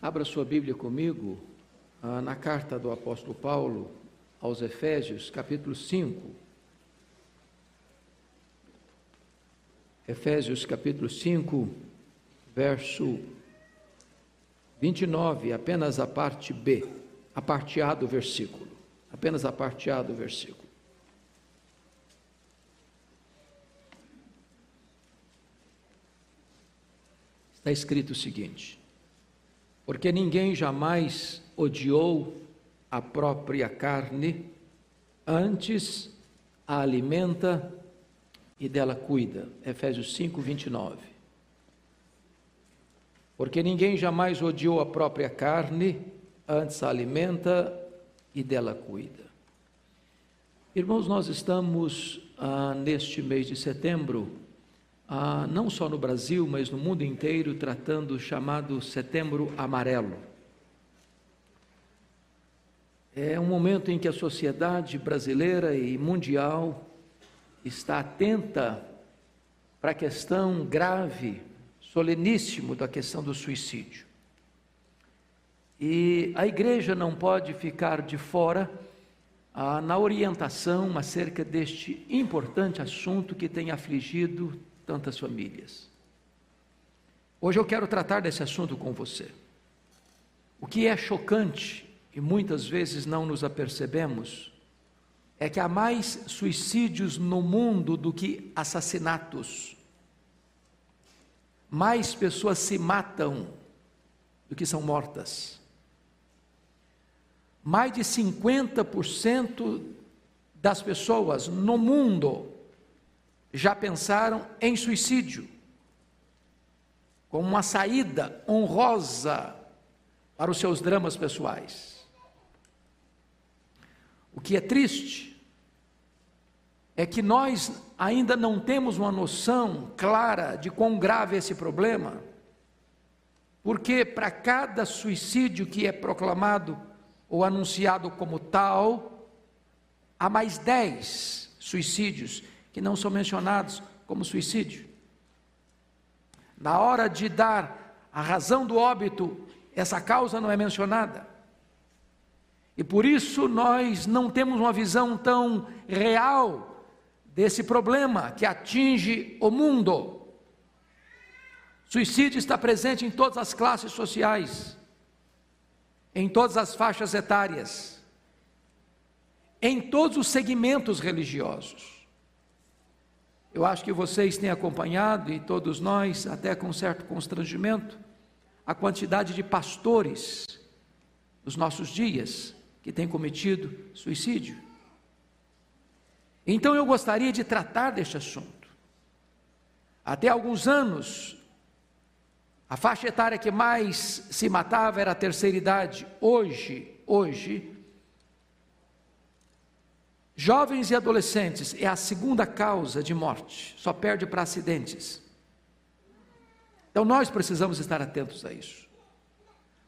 Abra sua Bíblia comigo na carta do apóstolo Paulo aos Efésios, capítulo 5. Efésios, capítulo 5, verso 29, apenas a parte B, a parte A do versículo. Apenas a parte A do versículo. Está escrito o seguinte: porque ninguém jamais odiou a própria carne, antes a alimenta e dela cuida. Efésios 5, 29. Porque ninguém jamais odiou a própria carne, antes a alimenta e dela cuida. Irmãos, nós estamos neste mês de setembro, não só no Brasil, mas no mundo inteiro, tratando o chamado Setembro Amarelo. É um momento em que a sociedade brasileira e mundial está atenta para a questão grave, soleníssimo da questão do suicídio. E a igreja não pode ficar de fora na orientação acerca deste importante assunto que tem afligido tantas famílias. Hoje eu quero tratar desse assunto com você. O que é chocante, e muitas vezes não nos apercebemos, é que há mais suicídios no mundo do que assassinatos. Mais pessoas se matam do que são mortas. Mais de 50% das pessoas no mundo já pensaram em suicídio, como uma saída honrosa para os seus dramas pessoais. O que é triste é que nós ainda não temos uma noção clara de quão grave é esse problema, porque para cada suicídio que é proclamado ou anunciado como tal, há mais 10 suicídios que não são mencionados como suicídio. Na hora de dar a razão do óbito, essa causa não é mencionada. E por isso nós não temos uma visão tão real desse problema que atinge o mundo. Suicídio está presente em todas as classes sociais, em todas as faixas etárias, em todos os segmentos religiosos. Eu acho que vocês têm acompanhado, e todos nós, até com certo constrangimento, a quantidade de pastores nos nossos dias que têm cometido suicídio. Então eu gostaria de tratar deste assunto. Até alguns anos, a faixa etária que mais se matava era a terceira idade. Hoje, jovens e adolescentes é a segunda causa de morte, só perde para acidentes. Então nós precisamos estar atentos a isso.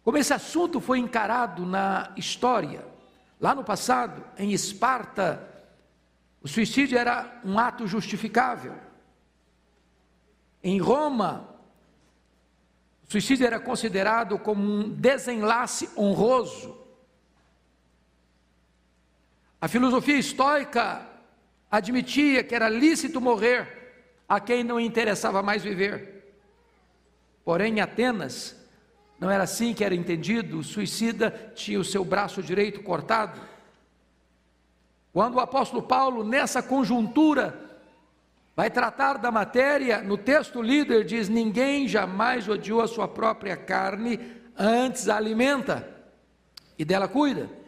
Como esse assunto foi encarado na história, lá no passado, em Esparta, o suicídio era um ato justificável. Em Roma, o suicídio era considerado como um desenlace honroso. A filosofia estoica admitia que era lícito morrer a quem não interessava mais viver. Porém, em Atenas, não era assim que era entendido. O suicida tinha o seu braço direito cortado. Quando o apóstolo Paulo, nessa conjuntura, vai tratar da matéria, no texto lido ele diz: ninguém jamais odiou a sua própria carne, antes a alimenta e dela cuida.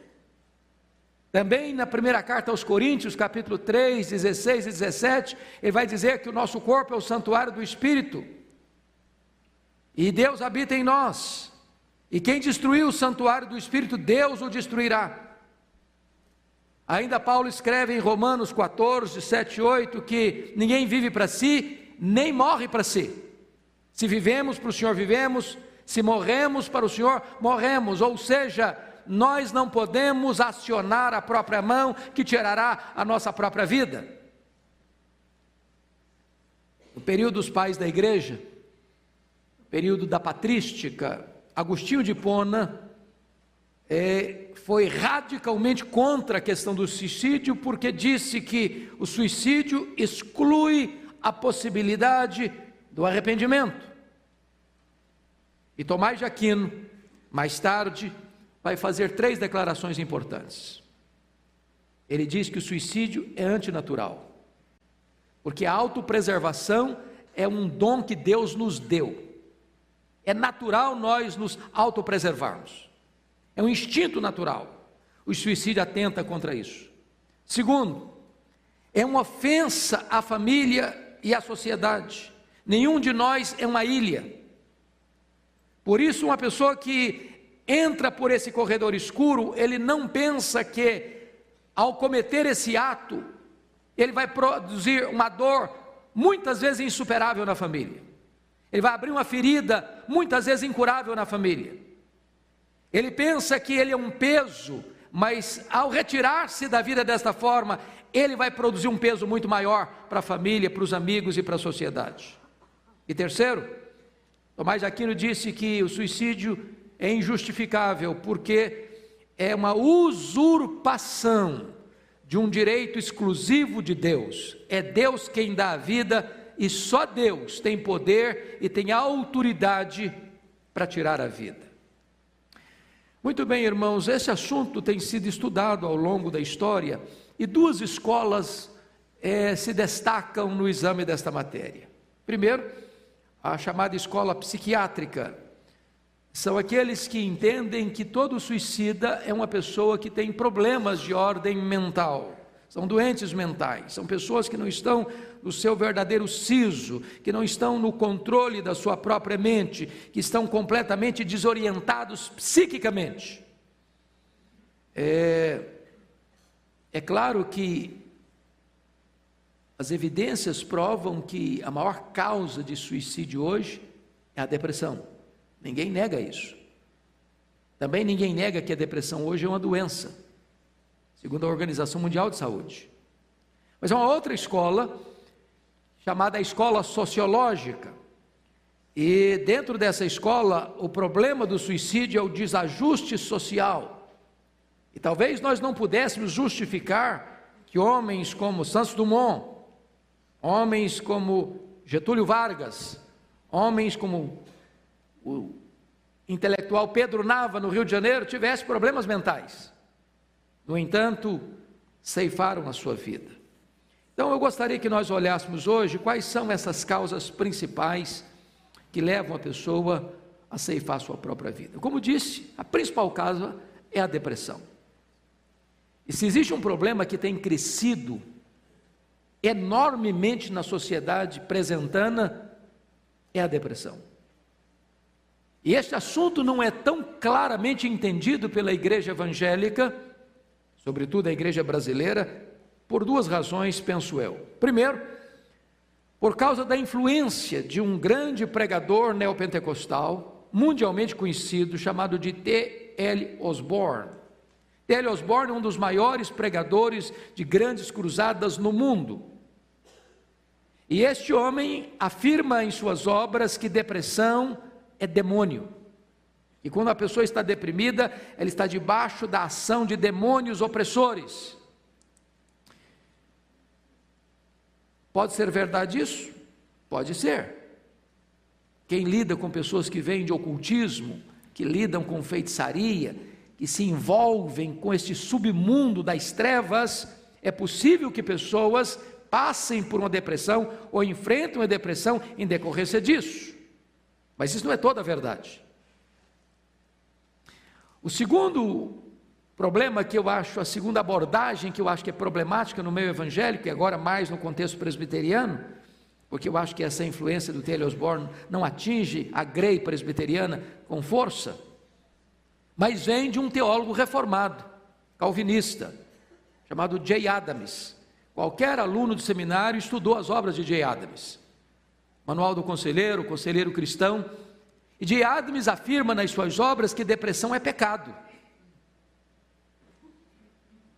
Também na primeira carta aos Coríntios, capítulo 3, 16 e 17, ele vai dizer que o nosso corpo é o santuário do Espírito, e Deus habita em nós, e quem destruiu o santuário do Espírito, Deus o destruirá. Ainda Paulo escreve em Romanos 14, 7 e 8, que ninguém vive para si, nem morre para si. Se vivemos, para o Senhor vivemos, se morremos, para o Senhor morremos. Ou seja, nós não podemos acionar a própria mão que tirará a nossa própria vida. No período dos pais da igreja, período da patrística, Agostinho de Hipona foi radicalmente contra a questão do suicídio, porque disse que o suicídio exclui a possibilidade do arrependimento. E Tomás de Aquino, mais tarde, vai fazer 3 declarações importantes. Ele diz que o suicídio é antinatural, porque a autopreservação é um dom que Deus nos deu. É natural nós nos autopreservarmos. É um instinto natural. O suicídio atenta contra isso. Segundo, é uma ofensa à família e à sociedade. Nenhum de nós é uma ilha. Por isso, uma pessoa que entra por esse corredor escuro, ele não pensa que, ao cometer esse ato, ele vai produzir uma dor muitas vezes insuperável na família. Ele vai abrir uma ferida muitas vezes incurável na família. Ele pensa que ele é um peso, mas ao retirar-se da vida desta forma, ele vai produzir um peso muito maior para a família, para os amigos e para a sociedade. E terceiro, Tomás de Aquino disse que o suicídio é injustificável, porque é uma usurpação de um direito exclusivo de Deus. É Deus quem dá a vida, e só Deus tem poder e tem autoridade para tirar a vida. Muito bem, irmãos, esse assunto tem sido estudado ao longo da história, e 2 escolas se destacam no exame desta matéria. Primeiro, a chamada escola psiquiátrica. São aqueles que entendem que todo suicida é uma pessoa que tem problemas de ordem mental, são doentes mentais, são pessoas que não estão no seu verdadeiro siso, que não estão no controle da sua própria mente, que estão completamente desorientados psiquicamente. É claro que as evidências provam que a maior causa de suicídio hoje é a depressão. Ninguém nega isso. Também ninguém nega que a depressão hoje é uma doença, segundo a Organização Mundial de Saúde. Mas é uma outra escola, chamada escola sociológica, e dentro dessa escola, o problema do suicídio é o desajuste social. E talvez nós não pudéssemos justificar que homens como Santos Dumont, homens como Getúlio Vargas, homens como o intelectual Pedro Nava, no Rio de Janeiro, tivessem problemas mentais. No entanto, ceifaram a sua vida. Então eu gostaria que nós olhássemos hoje quais são essas causas principais que levam a pessoa a ceifar a sua própria vida. Como disse, a principal causa é a depressão. E se existe um problema que tem crescido enormemente na sociedade presentana, é a depressão. E este assunto não é tão claramente entendido pela igreja evangélica, sobretudo a igreja brasileira, por 2 razões, penso eu. Primeiro, por causa da influência de um grande pregador neopentecostal, mundialmente conhecido, chamado de T.L. Osborne. T.L. Osborne é um dos maiores pregadores de grandes cruzadas no mundo. E este homem afirma em suas obras que depressão é demônio. E quando a pessoa está deprimida, ela está debaixo da ação de demônios opressores. Pode ser verdade isso? Pode ser. Quem lida com pessoas que vêm de ocultismo, que lidam com feitiçaria, que se envolvem com este submundo das trevas, é possível que pessoas passem por uma depressão ou enfrentem uma depressão em decorrência disso. Mas isso não é toda a verdade. O segundo problema que eu acho, a segunda abordagem que eu acho que é problemática no meio evangélico, e agora mais no contexto presbiteriano, porque eu acho que essa influência do T.L. Osborne não atinge a grei presbiteriana com força, mas vem de um teólogo reformado, calvinista, chamado J. Adams. Qualquer aluno do seminário estudou as obras de J. Adams. Manual do Conselheiro, Conselheiro Cristão. E J. Adams afirma nas suas obras que depressão é pecado.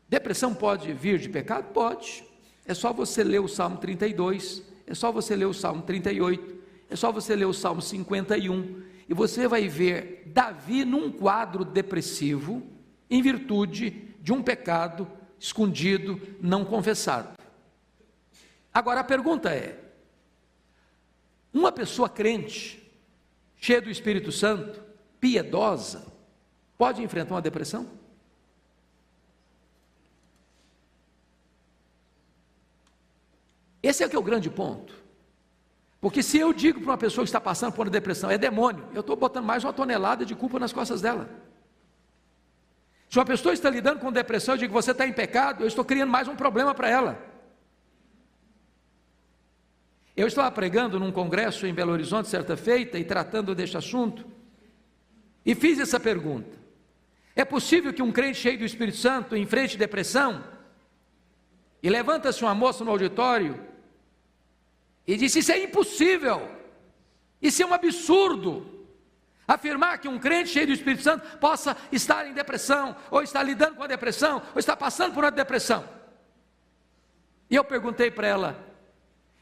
Depressão pode vir de pecado? Pode. É só você ler o Salmo 32, é só você ler o Salmo 38, é só você ler o Salmo 51, e você vai ver Davi num quadro depressivo, em virtude de um pecado escondido, não confessado. Agora a pergunta é: uma pessoa crente, cheia do Espírito Santo, piedosa, pode enfrentar uma depressão? Esse é que é o grande ponto. Porque se eu digo para uma pessoa que está passando por uma depressão, é demônio, eu estou botando mais uma tonelada de culpa nas costas dela. Se uma pessoa está lidando com depressão, eu digo, você está em pecado, eu estou criando mais um problema para ela. Eu estava pregando num congresso em Belo Horizonte, certa feita, e tratando deste assunto, e fiz essa pergunta: é possível que um crente cheio do Espírito Santo enfrente depressão? E levanta-se uma moça no auditório e disse: isso é impossível, isso é um absurdo, afirmar que um crente cheio do Espírito Santo possa estar em depressão, ou estar lidando com a depressão, ou estar passando por uma depressão. E eu perguntei para ela: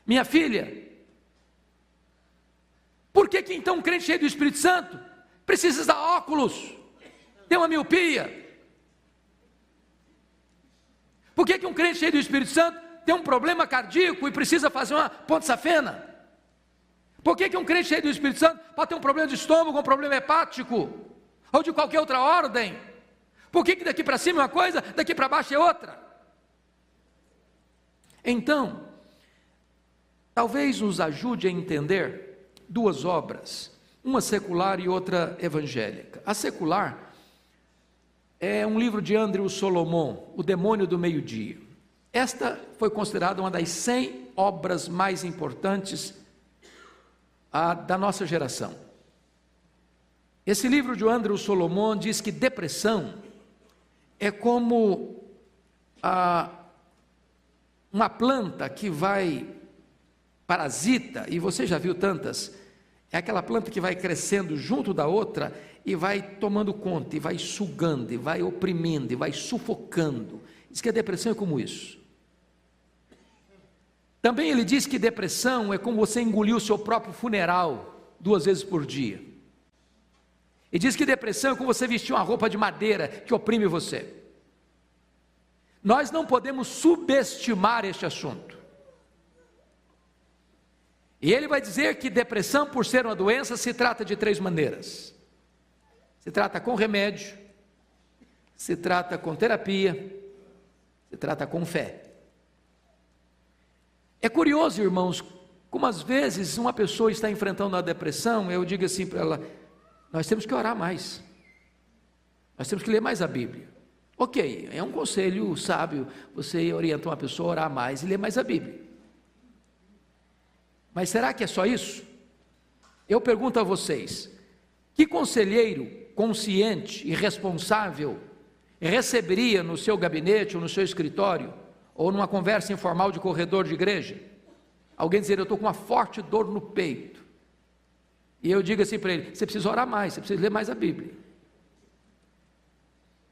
minha filha, por que então um crente cheio do Espírito Santo precisa usar óculos, tem uma miopia? Por que um crente cheio do Espírito Santo tem um problema cardíaco e precisa fazer uma ponte safena? Por que um crente cheio do Espírito Santo pode ter um problema de estômago, um problema hepático, ou de qualquer outra ordem? Por que daqui para cima é uma coisa, daqui para baixo é outra? Então, talvez nos ajude a entender duas obras, uma secular e outra evangélica. A secular é um livro de Andrew Solomon, O Demônio do Meio-Dia. Esta foi considerada uma das 100 obras mais importantes da nossa geração. Esse livro de Andrew Solomon diz que depressão é como uma planta que parasita, e você já viu tantas, é aquela planta que vai crescendo junto da outra e vai tomando conta, e vai sugando, e vai oprimindo, e vai sufocando. Diz que a depressão é como isso. Também ele diz que depressão é como você engolir o seu próprio funeral 2 vezes por dia. E diz que depressão é como você vestir uma roupa de madeira que oprime você. Nós não podemos subestimar este assunto. E ele vai dizer que depressão, por ser uma doença, se trata de 3 maneiras. Se trata com remédio, se trata com terapia, se trata com fé. É curioso, irmãos, como às vezes uma pessoa está enfrentando uma depressão, eu digo assim para ela: nós temos que orar mais, nós temos que ler mais a Bíblia. Ok, é um conselho sábio, você orienta uma pessoa a orar mais e ler mais a Bíblia. Mas será que é só isso? Eu pergunto a vocês: que conselheiro consciente e responsável receberia no seu gabinete ou no seu escritório, ou numa conversa informal de corredor de igreja, alguém dizer: eu estou com uma forte dor no peito, e eu digo assim para ele: você precisa orar mais, você precisa ler mais a Bíblia.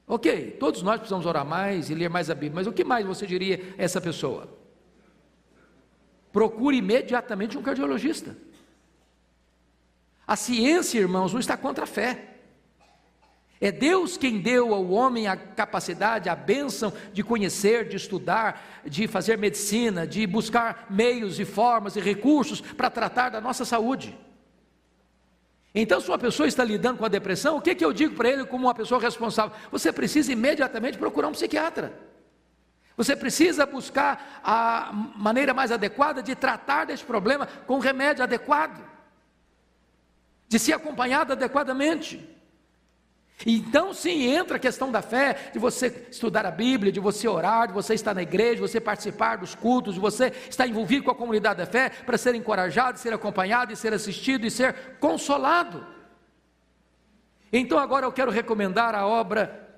Ok, todos nós precisamos orar mais e ler mais a Bíblia, mas o que mais você diria a essa pessoa? Procure imediatamente um cardiologista. A ciência, irmãos, não está contra a fé. É Deus quem deu ao homem a capacidade, a bênção de conhecer, de estudar, de fazer medicina, de buscar meios e formas e recursos para tratar da nossa saúde. Então, se uma pessoa está lidando com a depressão, o que eu digo para ele como uma pessoa responsável? Você precisa imediatamente procurar um psiquiatra. Você precisa buscar a maneira mais adequada de tratar desse problema com um remédio adequado, de ser acompanhado adequadamente. Então sim, entra a questão da fé, de você estudar a Bíblia, de você orar, de você estar na igreja, de você participar dos cultos, de você estar envolvido com a comunidade da fé, para ser encorajado, ser acompanhado, e ser assistido, e ser consolado. Então agora eu quero recomendar a obra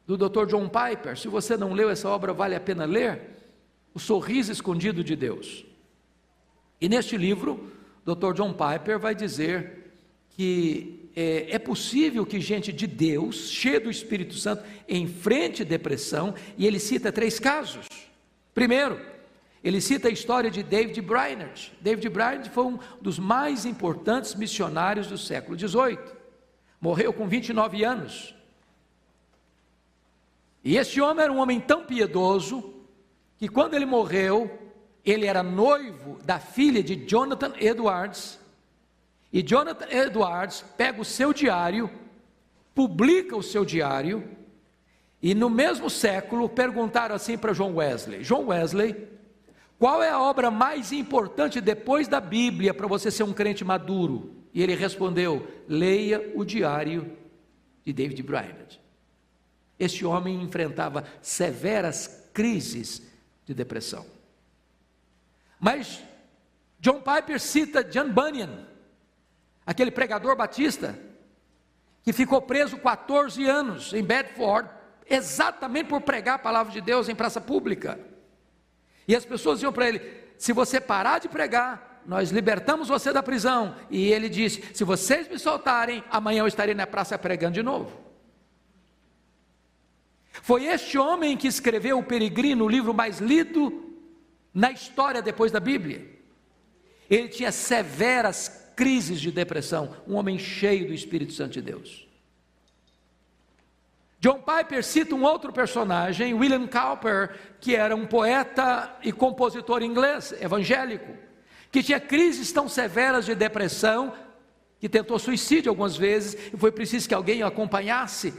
do Dr. John Piper. Se você não leu essa obra, vale a pena ler, O Sorriso Escondido de Deus. E neste livro, Dr. John Piper vai dizer que é possível que gente de Deus, cheia do Espírito Santo, enfrente depressão, e ele cita 3 casos. Primeiro, ele cita a história de David Brainerd. David Brainerd foi um dos mais importantes missionários do século XVIII. Morreu com 29 anos. E esse homem era um homem tão piedoso, que quando ele morreu, ele era noivo da filha de Jonathan Edwards. E Jonathan Edwards pega o seu diário, publica o seu diário, e no mesmo século perguntaram assim para John Wesley: John Wesley, qual é a obra mais importante depois da Bíblia para você ser um crente maduro? E ele respondeu: leia o diário de David Brainerd. Este homem enfrentava severas crises de depressão. Mas John Piper cita John Bunyan, aquele pregador batista, que ficou preso 14 anos em Bedford, exatamente por pregar a palavra de Deus em praça pública. E as pessoas diziam para ele: se você parar de pregar, nós libertamos você da prisão. E ele disse: se vocês me soltarem, amanhã eu estarei na praça pregando de novo. Foi este homem que escreveu O Peregrino, o livro mais lido na história depois da Bíblia. Ele tinha severas crises de depressão, um homem cheio do Espírito Santo de Deus. John Piper cita um outro personagem, William Cowper, que era um poeta e compositor inglês, evangélico, que tinha crises tão severas de depressão, que tentou suicídio algumas vezes, e foi preciso que alguém o acompanhasse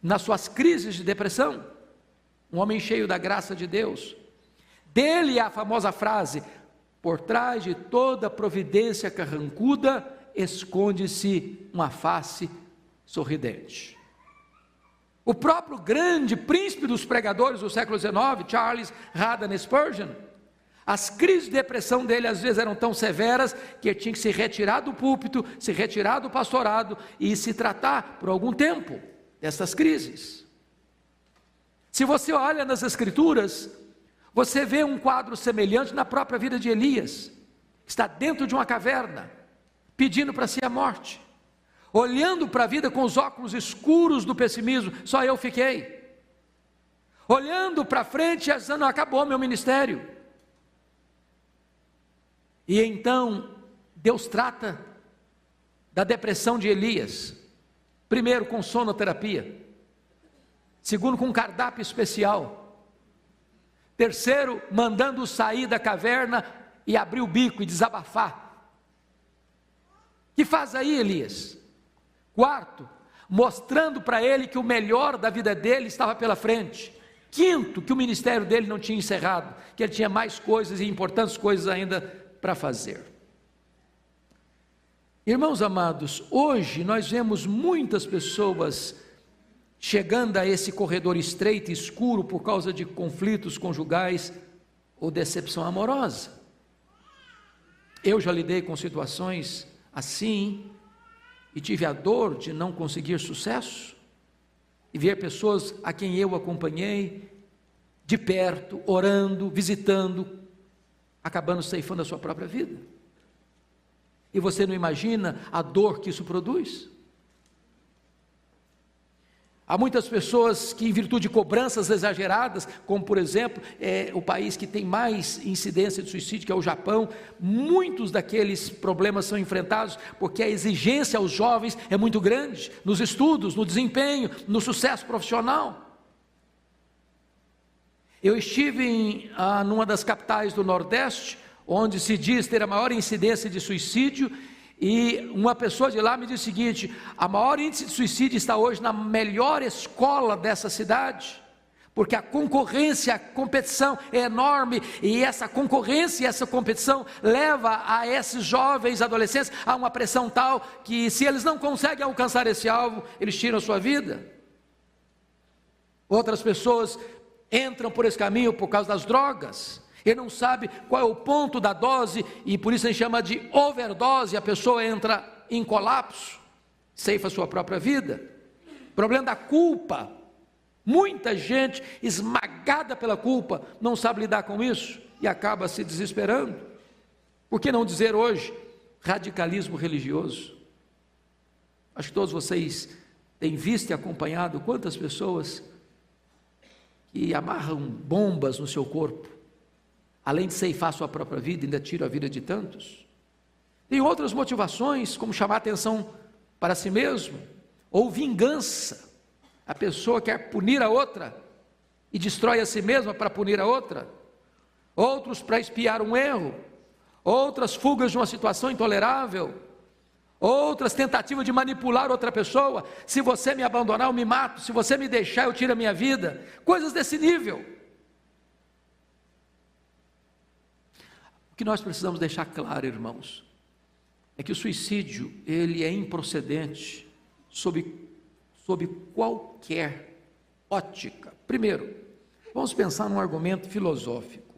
nas suas crises de depressão. Um homem cheio da graça de Deus. Dele é a famosa frase: por trás de toda providência carrancuda, esconde-se uma face sorridente. O próprio grande príncipe dos pregadores do século XIX, Charles Haddon Spurgeon, as crises de depressão dele às vezes eram tão severas que ele tinha que se retirar do púlpito, se retirar do pastorado e se tratar por algum tempo dessas crises. Se você olha nas Escrituras, você vê um quadro semelhante na própria vida de Elias, que está dentro de uma caverna, pedindo para si a morte, olhando para a vida com os óculos escuros do pessimismo. Só eu fiquei. Olhando para frente, dizendo: acabou meu ministério. E então, Deus trata da depressão de Elias, primeiro com sonoterapia, segundo com um cardápio especial, terceiro mandando sair da caverna e abrir o bico e desabafar. Que faz aí Elias? Quarto, mostrando para ele que o melhor da vida dele estava pela frente. Quinto, que o ministério dele não tinha encerrado, que ele tinha mais coisas e importantes coisas ainda para fazer. Irmãos amados, hoje nós vemos muitas pessoas chegando a esse corredor estreito e escuro por causa de conflitos conjugais ou decepção amorosa. Eu já lidei com situações assim e tive a dor de não conseguir sucesso e ver pessoas a quem eu acompanhei de perto, orando, visitando, acabando ceifando a sua própria vida. E você não imagina a dor que isso produz? Há muitas pessoas que, em virtude de cobranças exageradas, como por exemplo, o país que tem mais incidência de suicídio, que é o Japão, muitos daqueles problemas são enfrentados porque a exigência aos jovens é muito grande, nos estudos, no desempenho, no sucesso profissional. Eu estive numa das capitais do Nordeste, onde se diz ter a maior incidência de suicídio, e uma pessoa de lá me disse o seguinte: a maior índice de suicídio está hoje na melhor escola dessa cidade, porque a concorrência, a competição é enorme, e essa concorrência e essa competição leva a esses jovens adolescentes a uma pressão tal, que se eles não conseguem alcançar esse alvo, eles tiram a sua vida. Outras pessoas entram por esse caminho por causa das drogas. Ele não sabe qual é o ponto da dose, e por isso a gente chama de overdose. A pessoa entra em colapso, ceifa a sua própria vida. Problema da culpa. Muita gente esmagada pela culpa não sabe lidar com isso e acaba se desesperando. Por que não dizer hoje radicalismo religioso? Acho que todos vocês têm visto e acompanhado quantas pessoas que amarram bombas no seu corpo, além de ceifar sua própria vida, ainda tira a vida de tantos. Tem outras motivações, como chamar atenção para si mesmo, ou vingança. A pessoa quer punir a outra e destrói a si mesma para punir a outra. Outros para expiar um erro, outras fugas de uma situação intolerável, outras tentativas de manipular outra pessoa. Se você me abandonar, eu me mato. Se você me deixar, eu tiro a minha vida. Coisas desse nível. O que nós precisamos deixar claro, irmãos, é que o suicídio, ele é improcedente sob qualquer ótica. Primeiro, vamos pensar num argumento filosófico.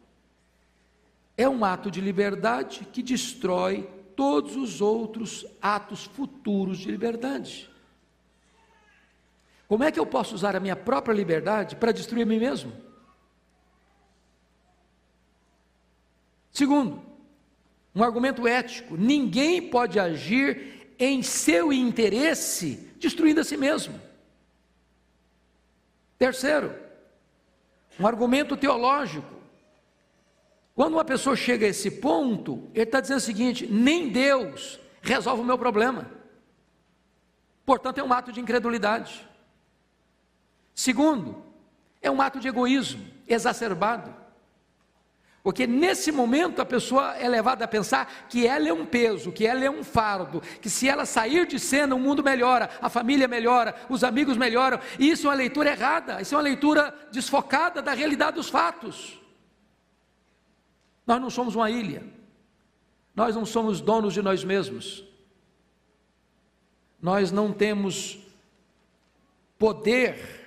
É um ato de liberdade que destrói todos os outros atos futuros de liberdade. Como é que eu posso usar a minha própria liberdade para destruir a mim mesmo? Segundo, um argumento ético: ninguém pode agir em seu interesse destruindo a si mesmo. Terceiro, um argumento teológico: quando uma pessoa chega a esse ponto, ele está dizendo o seguinte: nem Deus resolve o meu problema, portanto é um ato de incredulidade. Segundo, é um ato de egoísmo exacerbado, porque nesse momento a pessoa é levada a pensar que ela é um peso, que ela é um fardo, que se ela sair de cena o mundo melhora, a família melhora, os amigos melhoram. E isso é uma leitura errada, isso é uma leitura desfocada da realidade dos fatos. Nós não somos uma ilha, nós não somos donos de nós mesmos, nós não temos poder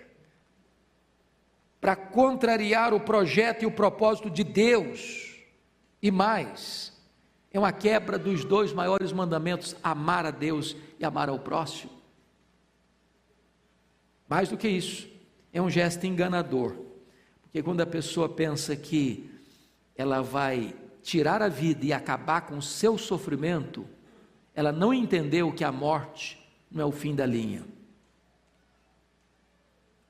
para contrariar o projeto e o propósito de Deus. E mais, é uma quebra dos dois maiores mandamentos: amar a Deus e amar ao próximo. Mais do que isso, é um gesto enganador, porque quando a pessoa pensa que ela vai tirar a vida e acabar com o seu sofrimento, ela não entendeu que a morte não é o fim da linha.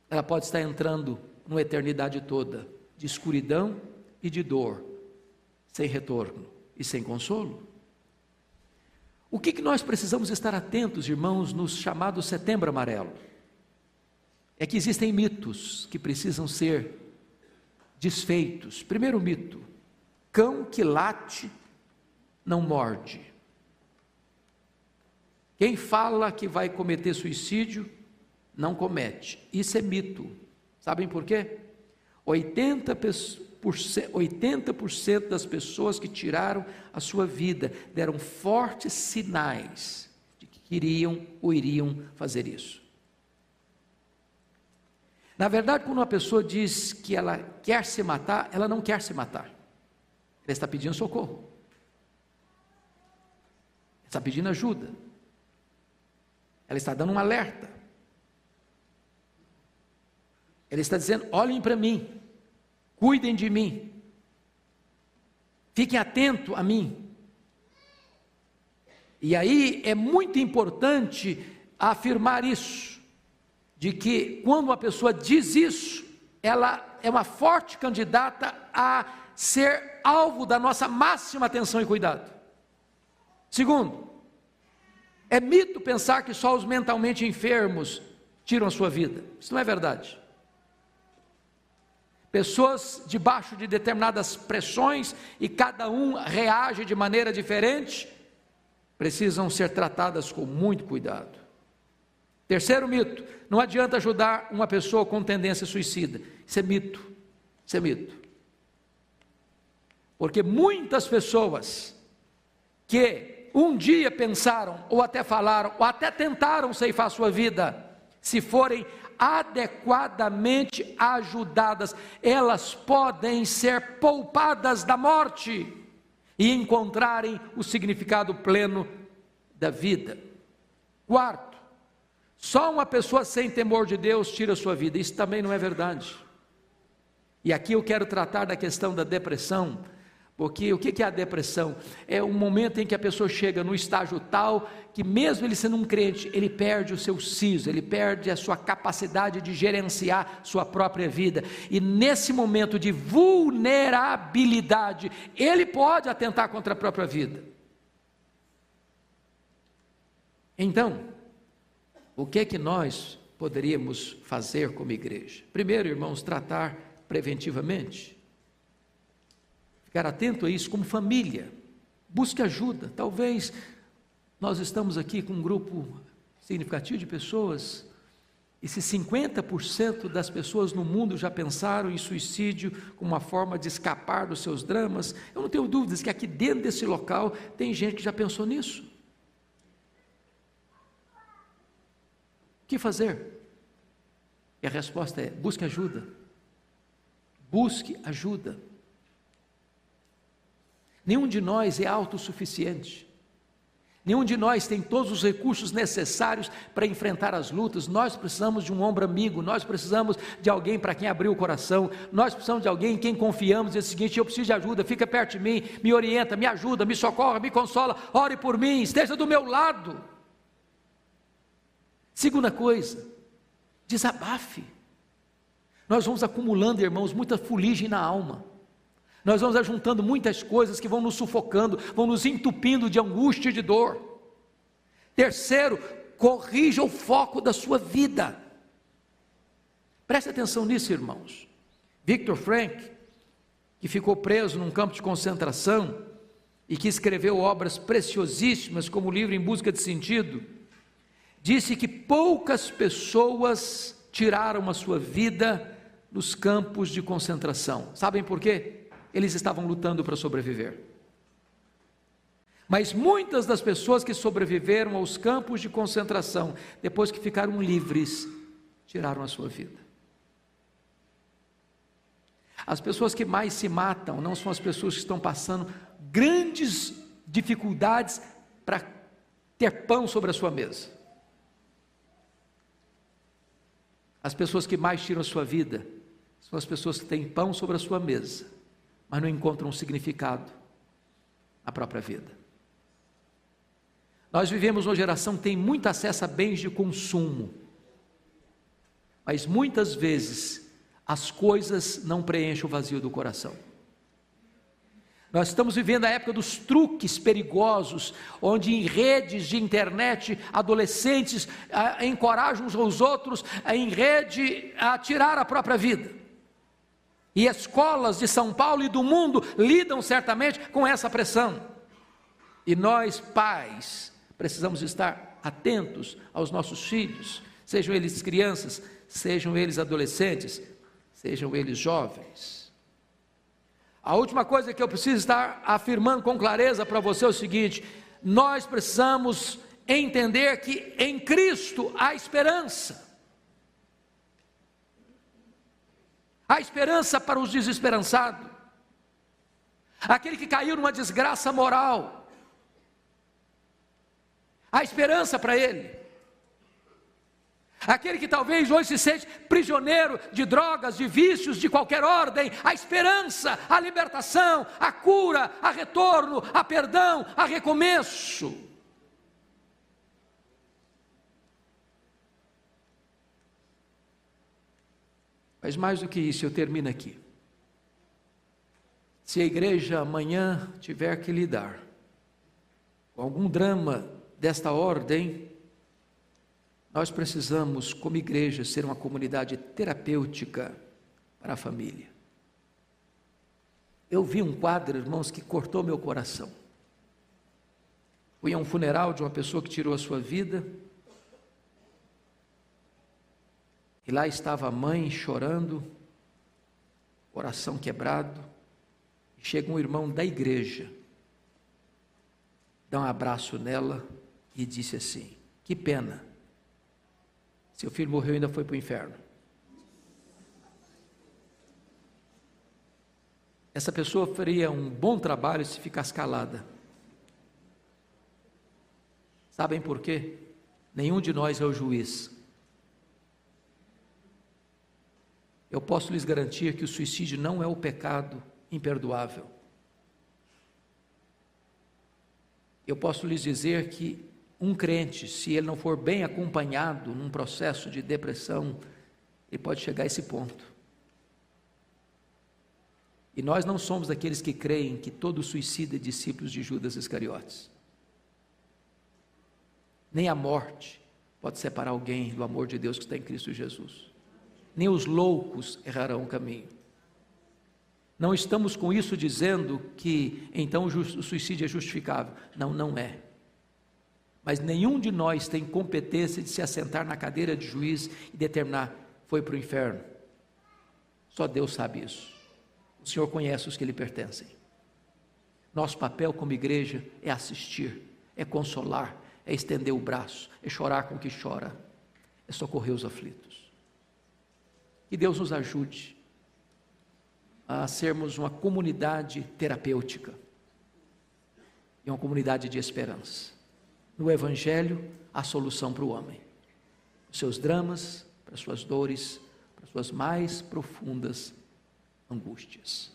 Ela pode estar entrando numa eternidade toda de escuridão e de dor, sem retorno e sem consolo. O que nós precisamos estar atentos, irmãos, no chamado Setembro Amarelo? É que existem mitos que precisam ser desfeitos. Primeiro mito: cão que late não morde. Quem fala que vai cometer suicídio não comete. Isso é mito. Sabem por quê? 80% das pessoas que tiraram a sua vida deram fortes sinais de que queriam ou iriam fazer isso. Na verdade, quando uma pessoa diz que ela quer se matar, ela não quer se matar. Ela está pedindo socorro. Ela está pedindo ajuda. Ela está dando um alerta. Ela está dizendo: olhem para mim, cuidem de mim, fiquem atentos a mim. E aí é muito importante afirmar isso, de que quando uma pessoa diz isso, ela é uma forte candidata a ser alvo da nossa máxima atenção e cuidado. Segundo, é mito pensar que só os mentalmente enfermos tiram a sua vida. Isso não é verdade. Pessoas debaixo de determinadas pressões, e cada um reage de maneira diferente, precisam ser tratadas com muito cuidado. Terceiro mito: não adianta ajudar uma pessoa com tendência suicida. Isso é mito, isso é mito. Porque muitas pessoas que um dia pensaram, ou até falaram, ou até tentaram ceifar sua vida, se forem adequadamente ajudadas, elas podem ser poupadas da morte e encontrarem o significado pleno da vida. Quarto, só uma pessoa sem temor de Deus tira a sua vida. Isso também não é verdade. E aqui eu quero tratar da questão da depressão, Porque o que é a depressão? É um momento em que a pessoa chega no estágio tal, que mesmo ele sendo um crente, ele perde o seu siso, ele perde a sua capacidade de gerenciar sua própria vida, e nesse momento de vulnerabilidade, ele pode atentar contra a própria vida. Então, o que nós poderíamos fazer como igreja? Primeiro, irmãos, tratar preventivamente. Ficar atento a isso como família, busque ajuda. Talvez nós estamos aqui com um grupo significativo de pessoas, e se 50% das pessoas no mundo já pensaram em suicídio como uma forma de escapar dos seus dramas, eu não tenho dúvidas que aqui dentro desse local tem gente que já pensou nisso. O que fazer? E a resposta é: busque ajuda. Busque ajuda. Nenhum de nós é autossuficiente, nenhum de nós tem todos os recursos necessários para enfrentar as lutas. Nós precisamos de um ombro amigo, nós precisamos de alguém para quem abrir o coração, nós precisamos de alguém em quem confiamos, e é o seguinte: eu preciso de ajuda, fica perto de mim, me orienta, me ajuda, me socorra, me consola, ore por mim, esteja do meu lado. Segunda coisa, desabafe. Nós vamos acumulando, irmãos, muita fuligem na alma. Nós vamos ajuntando muitas coisas que vão nos sufocando, vão nos entupindo de angústia e de dor. Terceiro, corrija o foco da sua vida. Preste atenção nisso, irmãos. Viktor Frankl, que ficou preso num campo de concentração e que escreveu obras preciosíssimas como o livro Em Busca de Sentido, disse que poucas pessoas tiraram a sua vida nos campos de concentração. Sabem por quê? Eles estavam lutando para sobreviver. Mas muitas das pessoas que sobreviveram aos campos de concentração, depois que ficaram livres, tiraram a sua vida. As pessoas que mais se matam não são as pessoas que estão passando grandes dificuldades para ter pão sobre a sua mesa. As pessoas que mais tiram a sua vida são as pessoas que têm pão sobre a sua mesa, mas não encontram um significado na própria vida. Nós vivemos uma geração que tem muito acesso a bens de consumo, mas muitas vezes as coisas não preenchem o vazio do coração. Nós estamos vivendo a época dos truques perigosos, onde em redes de internet, adolescentes encorajam uns aos outros em rede a tirar a própria vida. E escolas de São Paulo e do mundo lidam certamente com essa pressão. E nós, pais, precisamos estar atentos aos nossos filhos, sejam eles crianças, sejam eles adolescentes, sejam eles jovens. A última coisa que eu preciso estar afirmando com clareza para você é o seguinte: nós precisamos entender que em Cristo há esperança. Há esperança para os desesperançados, aquele que caiu numa desgraça moral, há esperança para ele. Aquele que talvez hoje se sente prisioneiro de drogas, de vícios, de qualquer ordem, há esperança, há libertação, há cura, há retorno, há perdão, há recomeço. Mas mais do que isso, eu termino aqui. Se a igreja amanhã tiver que lidar com algum drama desta ordem, nós precisamos, como igreja, ser uma comunidade terapêutica para a família. Eu vi um quadro, irmãos, que cortou meu coração. Fui a um funeral de uma pessoa que tirou a sua vida, e lá estava a mãe chorando, coração quebrado, e chega um irmão da igreja, dá um abraço nela e disse assim: que pena, seu filho morreu e ainda foi para o inferno. Essa pessoa faria um bom trabalho se ficasse calada. Sabem por quê? Nenhum de nós é o juiz. Eu posso lhes garantir que o suicídio não é o pecado imperdoável. Eu posso lhes dizer que um crente, se ele não for bem acompanhado num processo de depressão, ele pode chegar a esse ponto. E nós não somos daqueles que creem que todo suicida é discípulo de Judas Iscariotes. Nem a morte pode separar alguém do amor de Deus que está em Cristo Jesus. Nem os loucos errarão o caminho. Não estamos com isso dizendo que então o suicídio é justificável. Não, não é. Mas nenhum de nós tem competência de se assentar na cadeira de juiz e determinar, foi para o inferno. Só Deus sabe isso. O Senhor conhece os que lhe pertencem. Nosso papel como igreja é assistir, é consolar, é estender o braço, é chorar com o que chora, é socorrer os aflitos. Que Deus nos ajude a sermos uma comunidade terapêutica e uma comunidade de esperança. No Evangelho, a solução para o homem, os seus dramas, para as suas dores, para as suas mais profundas angústias.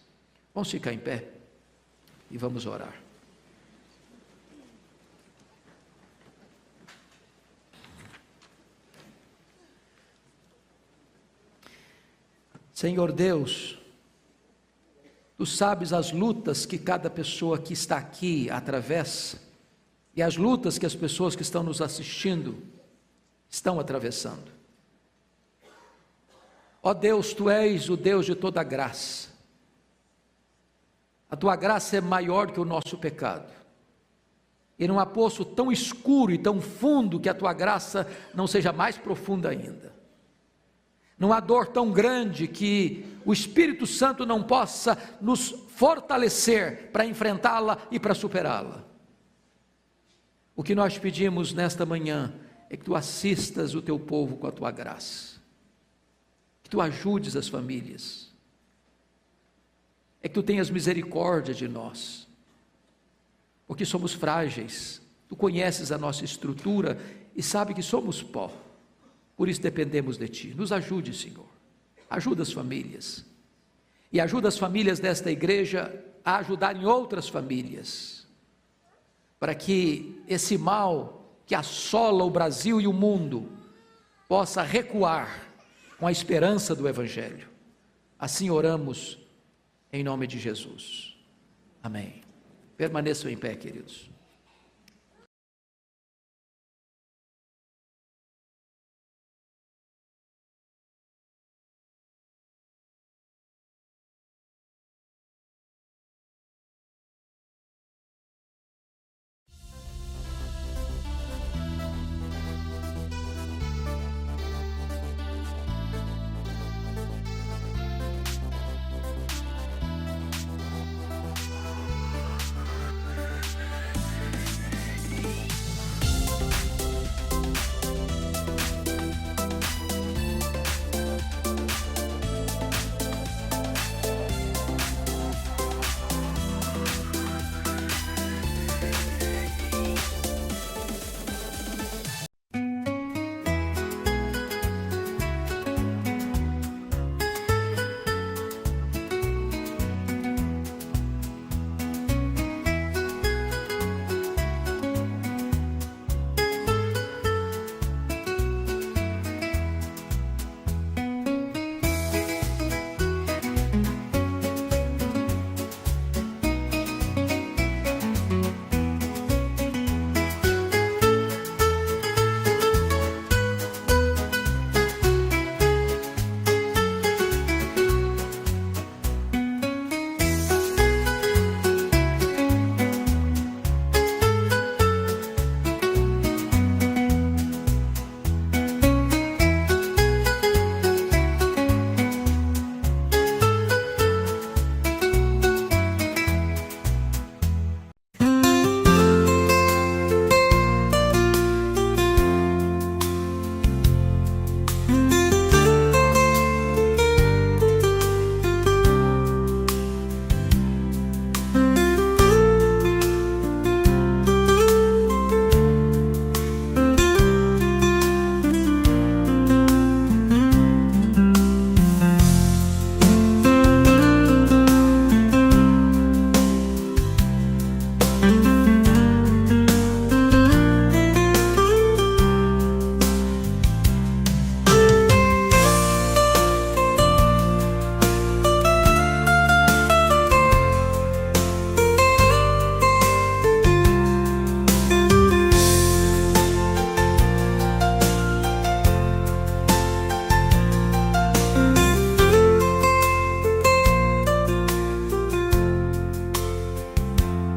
Vamos ficar em pé e vamos orar. Senhor Deus, Tu sabes as lutas que cada pessoa que está aqui atravessa e as lutas que as pessoas que estão nos assistindo estão atravessando. Ó Deus, Tu és o Deus de toda graça. A Tua graça é maior que o nosso pecado. E não há poço tão escuro e tão fundo que a Tua graça não seja mais profunda ainda. Não há dor tão grande que o Espírito Santo não possa nos fortalecer para enfrentá-la e para superá-la. O que nós pedimos nesta manhã é que Tu assistas o Teu povo com a Tua graça, que Tu ajudes as famílias, é que Tu tenhas misericórdia de nós, porque somos frágeis. Tu conheces a nossa estrutura e sabe que somos pó, por isso dependemos de Ti. Nos ajude, Senhor, ajuda as famílias, e ajuda as famílias desta igreja a ajudarem outras famílias, para que esse mal que assola o Brasil e o mundo possa recuar com a esperança do Evangelho. Assim oramos em nome de Jesus. Amém. Permaneçam em pé, queridos.